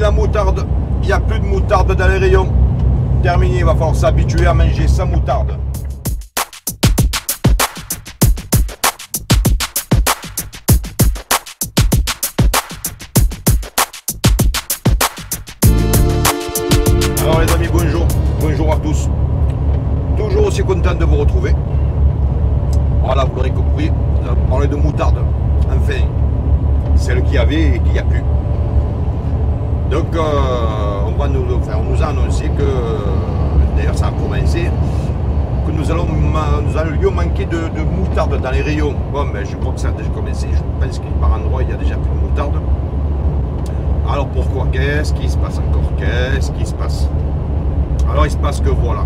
la moutarde, il n'y a plus de moutarde dans les rayons. Terminé, il va falloir s'habituer à manger sans moutarde. Alors les amis, bonjour. Bonjour à tous. Toujours aussi content de vous retrouver. Voilà, vous l'aurez compris, on va parler de moutarde. Enfin, celle qu'il y avait et qu'il n'y a plus. Donc, on nous a annoncé que, d'ailleurs ça a commencé, que nous allions manquer de moutarde dans les rayons. Bon, ben, je crois que ça a déjà commencé. Je pense qu'il par endroit, il y a déjà plus de moutarde. Alors pourquoi? Qu'est-ce qui se passe encore? Qu'est-ce qui se passe? Alors il se passe que voilà.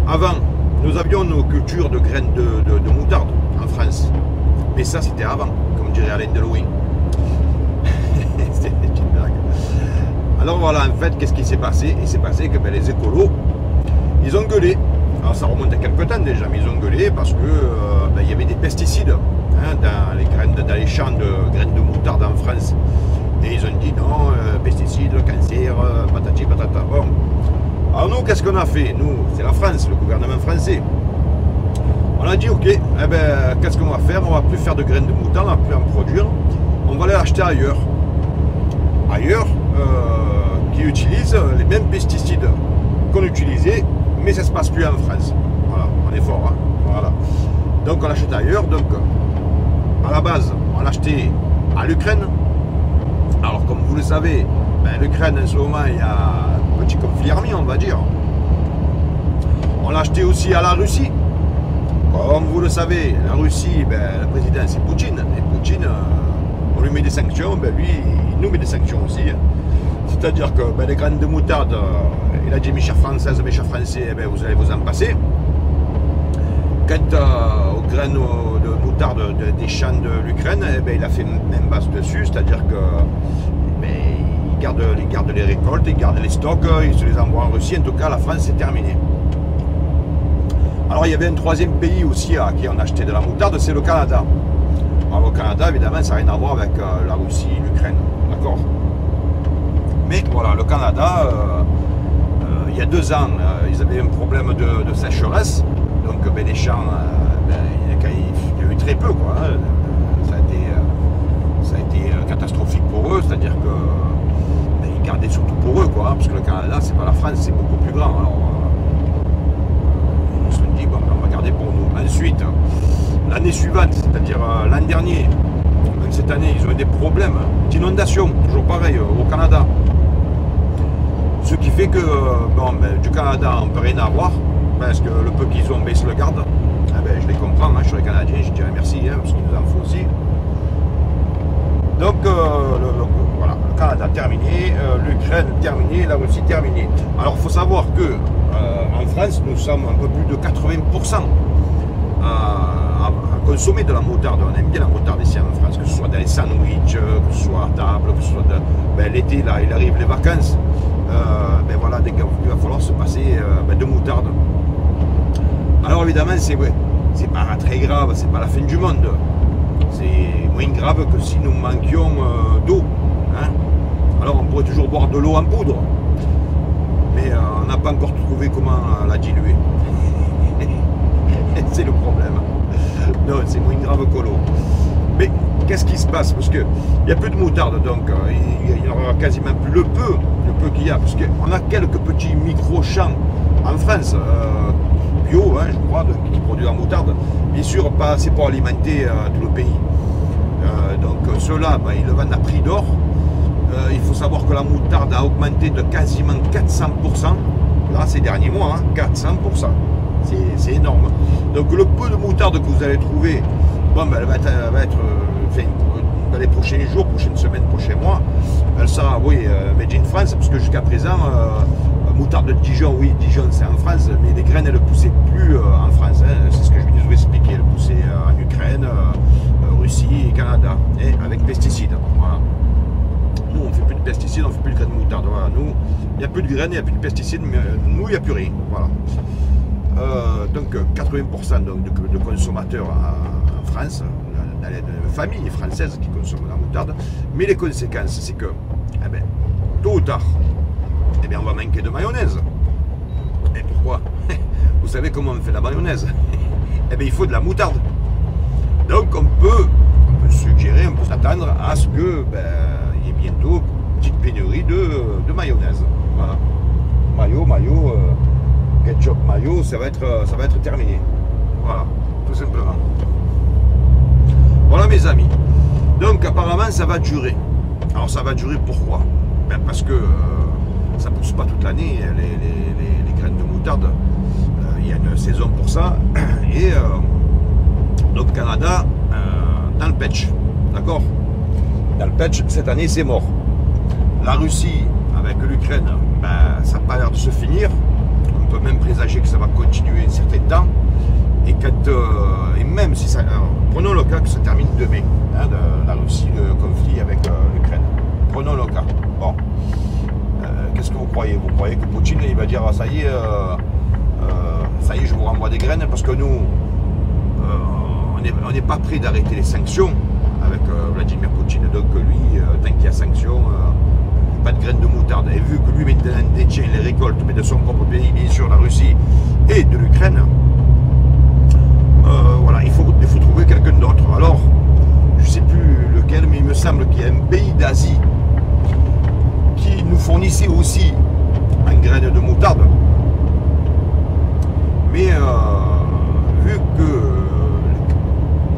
Avant, nous avions nos cultures de graines de moutarde en France. Mais ça, c'était avant, comme dirait Alain Delouin. C'était une blague. Alors voilà, en fait, qu'est-ce qui s'est passé? Il s'est passé que ben, les écolos, ils ont gueulé. Alors ça remonte à quelques temps déjà, mais ils ont gueulé parce que ben, il y avait des pesticides hein, dans les champs de graines de moutarde en France. Et ils ont dit non, pesticides, cancer, patati patata. Bon. Alors nous, qu'est-ce qu'on a fait? Nous, c'est la France, le gouvernement français. On a dit ok, eh ben, qu'est-ce qu'on va faire? On va plus faire de graines de moutarde, on va plus en produire. On va aller acheter ailleurs. Ailleurs, qui utilisent les mêmes pesticides qu'on utilisait, mais ça ne se passe plus en France. Voilà, on est fort. Hein, voilà. Donc on achète ailleurs. Donc à la base, on l'achetait à l'Ukraine. Alors comme vous le savez, ben, l'Ukraine en ce moment, il y a un petit conflit armé, on va dire. On l'a acheté aussi à la Russie. Comme vous le savez, la Russie, ben, le président c'est Poutine. Et Poutine, on lui met des sanctions, ben, lui, il nous met des sanctions aussi. C'est-à-dire que ben, les graines de moutarde, il a dit mes chers françaises, mes chers français, eh ben, vous allez vous en passer. Quant aux graines de moutarde des champs de l'Ukraine, eh ben, il a fait même base dessus, c'est-à-dire que ben, il garde les récoltes, il garde les stocks, il se les envoie en Russie. En tout cas, la France, c'est terminé. Alors il y avait un troisième pays aussi à qui on achetait de la moutarde, c'est le Canada. Alors le Canada, évidemment, ça n'a rien à voir avec la Russie, l'Ukraine, d'accord? Mais voilà, le Canada, il y a 2 ans, ils avaient un problème de sécheresse, donc ben, les champs, ben, il y a eu très peu, quoi. Hein. Ça a été catastrophique pour eux, c'est-à-dire que ben, ils gardaient surtout pour eux, quoi, hein, parce que le Canada, c'est pas la France, c'est beaucoup plus grand. Alors, bon, on va garder pour nous. Ensuite, l'année suivante, c'est-à-dire l'an dernier, même cette année, ils ont eu des problèmes d'inondation, toujours pareil, au Canada. Ce qui fait que, bon, ben, du Canada, on ne peut rien avoir, parce que le peu qu'ils ont, ben, ils se le gardent. Eh ben, je les comprends, hein, je suis Canadien, je dirais merci, hein, parce qu'il nous en faut aussi. Donc, voilà, le Canada terminé, l'Ukraine terminé, la Russie terminée. Alors, il faut savoir que en France, nous sommes un peu plus de 80% à consommer de la moutarde. On aime bien la moutarde ici en France, que ce soit dans les sandwichs, que ce soit à table, que ce soit ben, l'été, là, il arrive les vacances. Ben voilà, il va falloir se passer ben, de moutarde. Alors évidemment, c'est pas très grave, c'est pas la fin du monde. C'est moins grave que si nous manquions d'eau. Hein. Alors on pourrait toujours boire de l'eau en poudre. Mais on n'a pas encore trouvé comment la diluer. C'est le problème. Non, c'est moins grave que l'eau. Mais qu'est-ce qui se passe? Parce qu'il n'y a plus de moutarde, donc il n'y aura quasiment plus le peu qu'il y a. Parce qu'on a quelques petits micro-champs en France, bio, hein, je crois, qui produisent la moutarde. Bien sûr, pas assez pour alimenter tout le pays. Donc ceux-là, ben, ils le vendent à prix d'or. Il faut savoir que la moutarde a augmenté de quasiment 400%, là ces derniers mois, hein, 400%, c'est énorme. Donc le peu de moutarde que vous allez trouver, bon, ben, elle va être enfin, dans les prochains jours, prochaines semaines, prochains mois, elle sera, oui, made in France, parce que jusqu'à présent, moutarde de Dijon, oui, Dijon c'est en France, mais les graines elles ne poussaient plus en France, hein, c'est ce que je viens de vous expliquer, elles poussaient en Ukraine, Russie et Canada, et avec pesticides, voilà. Nous, on ne fait plus de pesticides, on ne fait plus de graines de moutarde. Voilà. Nous, il n'y a plus de graines, il n'y a plus de pesticides, mais nous, il n'y a plus rien. Voilà. Donc, 80% de consommateurs en France, dans les familles françaises qui consomment la moutarde. Mais les conséquences, c'est que eh eh bien, tôt ou tard, eh bien, on va manquer de mayonnaise. Et pourquoi? Vous savez comment on fait la mayonnaise? Eh bien, il faut de la moutarde. Donc, on peut suggérer, on peut s'attendre à ce que il y ait bientôt une petite pénurie de mayonnaise. Voilà. Mayo, ketchup mayo, ça va être terminé. Voilà, tout simplement. Voilà mes amis. Donc apparemment ça va durer. Alors ça va durer pourquoi? Parce que ça ne pousse pas toute l'année, les graines de moutarde. Il y a une saison pour ça. Et donc Canada, dans le patch. D'accord? Dans le patch, cette année c'est mort. La Russie avec l'Ukraine, ça n'a pas l'air de se finir. On peut même présager que ça va continuer un certain temps. Et même si ça... prenons le cas que ça termine demain, hein, de la Russie, le conflit avec l'Ukraine. Prenons le cas. Bon. Qu'est-ce que vous croyez? Vous croyez que Poutine, il va dire, ça y est, je vous renvoie des graines, parce que nous, on n'est pas prêt d'arrêter les sanctions avec Vladimir Poutine. Donc lui, tant qu'il y a sanctions, pas de graines de moutarde. Et vu que lui maintenant détient les récoltes, mais de son propre pays, bien sûr, la Russie et de l'Ukraine, voilà, il faut trouver quelqu'un d'autre. Alors, je ne sais plus lequel, mais il me semble qu'il y a un pays d'Asie qui nous fournissait aussi en graines de moutarde. Mais vu que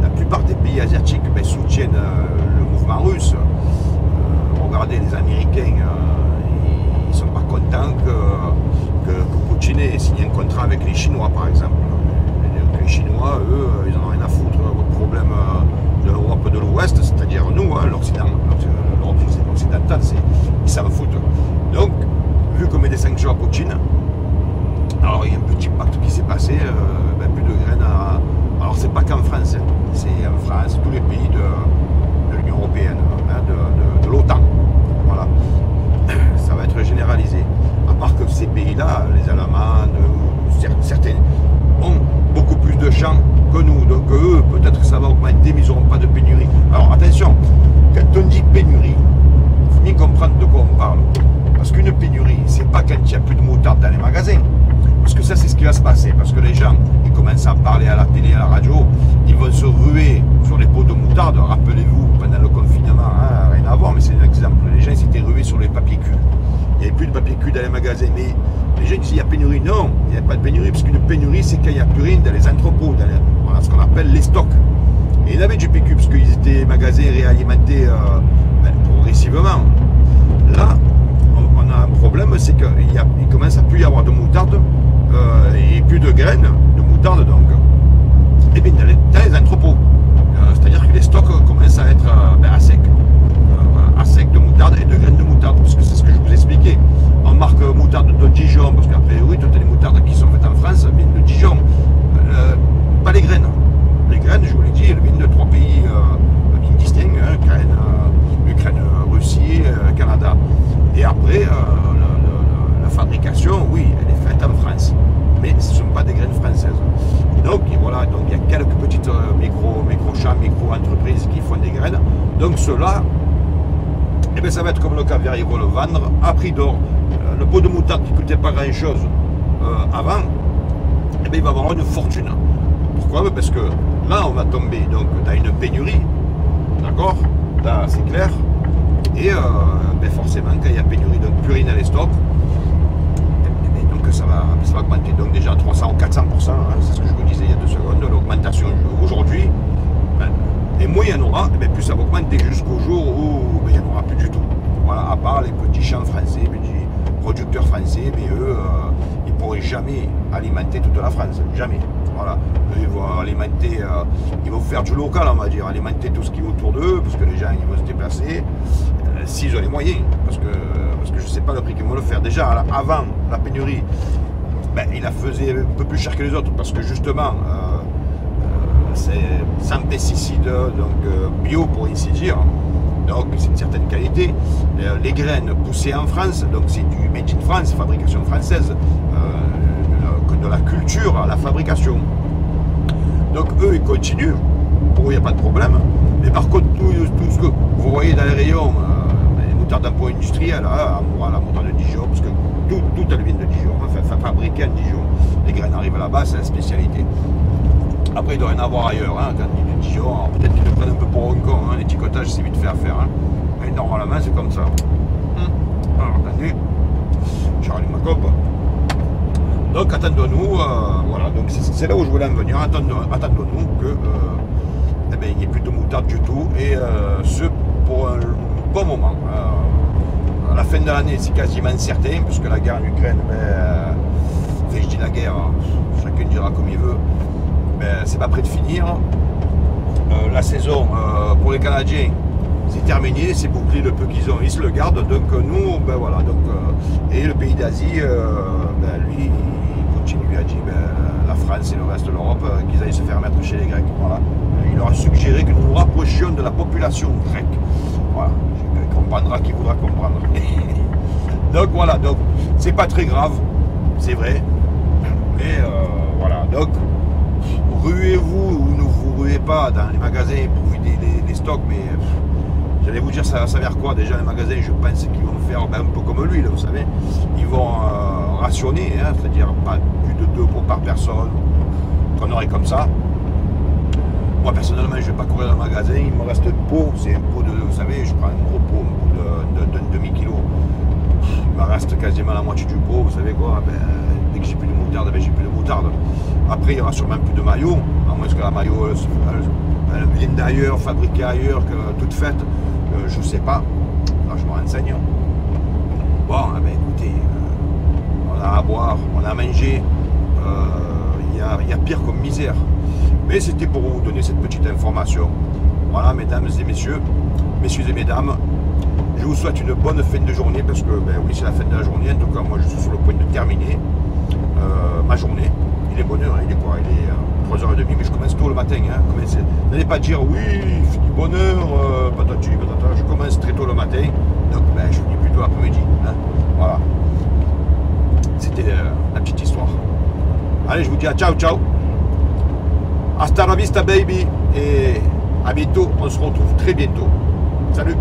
la plupart des pays asiatiques soutiennent le mouvement russe, regardez, les Américains, ils ne sont pas contents que Poutine ait signé un contrat avec les Chinois, par exemple. Les Chinois, eux, ils n'en ont rien à foutre de votre problème de l'Europe de l'Ouest, c'est-à-dire nous, hein, l'Occident, l'Europe occidentale, ils s'en foutent. Donc, vu qu'on met des sanctions à Poutine, alors il y a un petit pacte qui s'est passé, plus de graines à... Alors c'est pas qu'en France, hein, c'est en France, tous les pays de l'Union Européenne, hein, de l'OTAN, voilà. Ça va être généralisé. À part que ces pays-là, les Allemands, certains ont beaucoup plus de champs que nous, donc eux, peut-être que ça va augmenter, mais ils n'auront pas de pénurie. Alors attention, quand on dit pénurie, il faut bien comprendre de quoi on parle. Parce qu'une pénurie, c'est pas quand il n'y a plus de moutarde dans les magasins. Parce que ça, c'est ce qui va se passer. Parce que les gens, ils commencent à parler à la télé, à la radio, ils vont se ruer sur les pots de moutarde. Rappelez-vous, pendant le confinement, hein, rien à voir, mais c'est un exemple. Les gens s'étaient rués sur les papiers cul. Il n'y avait plus de papier cul dans les magasins. Mais les gens disent, il y a pénurie. Non, il n'y a pas de pénurie, parce qu'une pénurie, c'est qu'il n'y a plus rien dans les entrepôts, dans ce qu'on appelle les stocks. Et il y avait du PQ, parce qu'ils étaient magasins réalimentés progressivement. Là, on a un problème, c'est qu'il commence à plus y avoir de moutarde et plus de graines de moutarde, donc. Et bien dans les entrepôts. C'est-à-dire que les stocks commencent à être à sec de moutarde et de graines de moutarde, parce que c'est ce que je vous expliquais. On marque moutarde de Dijon, parce qu'après, oui, toutes les moutardes qui sont faites en France viennent de Dijon. Pas les graines. Les graines, je vous l'ai dit, elles viennent de 3 pays bien distincts, hein, Ukraine, Russie, Canada. Et après, la fabrication, oui, elle est faite en France, mais ce ne sont pas des graines françaises. Donc voilà, donc il y a quelques petites micro-champs, micro-entreprises qui font des graines. Donc ceux-là, eh bien, ça va être comme le caviar, ils vont le vendre à prix d'or. Le pot de moutarde qui ne coûtait pas grand-chose avant, eh bien, il va avoir une fortune. Pourquoi? Parce que là, on va tomber donc dans une pénurie, d'accord? Là, c'est clair. Et forcément, quand il y a pénurie, donc plus rien dans les stocks, donc ça va augmenter. Donc déjà 300 ou 400%, hein, c'est ce que je vous disais il y a 2 secondes, l'augmentation aujourd'hui. Et moins il y en aura, plus ça va augmenter jusqu'au jour où il n'y en aura plus du tout. Voilà, à part les petits champs français, les petits producteurs français, mais eux, ils ne pourraient jamais alimenter toute la France, jamais. Voilà, eux, ils vont alimenter, ils vont faire du local, on va dire, alimenter tout ce qui est autour d'eux, parce que les gens, ils vont se déplacer, s'ils ont les moyens, parce que je ne sais pas le prix qu'ils vont le faire. Déjà, avant la pénurie, il la faisait un peu plus cher que les autres, parce que justement, c'est sans pesticides, donc bio pour ainsi dire, donc c'est une certaine qualité. Les graines poussées en France, donc c'est du made in France, fabrication française, de la culture à la fabrication. Donc eux, ils continuent, pour eux, il n'y a pas de problème. Mais par contre, tout ce que vous voyez dans les rayons, les moutardes d'un point industriel à la montagne de Dijon, parce que tout elle vient de Dijon, enfin fabriqué à Dijon. Les graines arrivent là-bas, c'est la spécialité. Après, il doit rien avoir ailleurs, hein, quand il dit de Dijon, peut-être qu'ils le prennent un peu pour un con, hein, l'étiquetage c'est vite fait à faire. Hein. Mais normalement, c'est comme ça. Alors, attendez, j'ai rallumé ma cope. Donc, attendons-nous, voilà, donc c'est là où je voulais en venir, attendons-nous que eh ben, il n'y ait plus de moutarde du tout, et ce pour un bon moment. À la fin de l'année, c'est quasiment certain, puisque la guerre en Ukraine, ben, enfin, je dis la guerre, chacun dira comme il veut, ben, c'est pas prêt de finir. La saison pour les Canadiens, c'est terminé, c'est bouclé le peu qu'ils ont, ils se le gardent. Donc nous, ben voilà, donc, et le pays d'Asie, ben, lui, il continue, il a dit ben, la France et le reste de l'Europe qu'ils aillent se faire mettre chez les Grecs. Voilà. Il leur a suggéré que nous nous rapprochions de la population grecque. Voilà, il comprendra qui voudra comprendre. Donc voilà, donc c'est pas très grave, c'est vrai, mais voilà, donc ruez-vous ou ne vous ruez pas dans les magasins pour vider les stocks, mais j'allais vous dire ça va faire quoi déjà les magasins, je pense qu'ils vont faire ben, un peu comme l'huile, vous savez, ils vont rationner, hein, c'est-à-dire pas plus de 2 pots par personne, qu'on aurait comme ça. Moi personnellement je ne vais pas courir dans le magasin, il me reste un pot, c'est un pot de, vous savez, je prends un gros pot, d'un demi-kilo, il me reste quasiment la moitié du pot, vous savez quoi, ben, dès que j'ai plus de moutarde, ben, j'ai plus de moutarde. Après il y aura sûrement plus de maillot, à moins que la maillot elle vienne d'ailleurs, fabriquée ailleurs, que toute faite, je ne sais pas, là je me renseigne. Bon, ben, écoutez, on a à boire, on a à manger, il y a pire comme misère. Mais c'était pour vous donner cette petite information. Voilà, mesdames et messieurs, messieurs et mesdames, je vous souhaite une bonne fin de journée, parce que, ben oui, c'est la fin de la journée. En tout cas, moi, je suis sur le point de terminer ma journée. Il est bonne heure, il est quoi? Il est 3h30, mais je commence tôt le matin. Hein. N'allez pas dire, oui, il finit bonne heure, patati, patata. Je commence très tôt le matin, donc ben, je finis plutôt l'après-midi. Hein. Voilà. C'était la petite histoire. Allez, je vous dis à ciao, ciao. Hasta la vista baby, et à bientôt, on se retrouve très bientôt. Salut!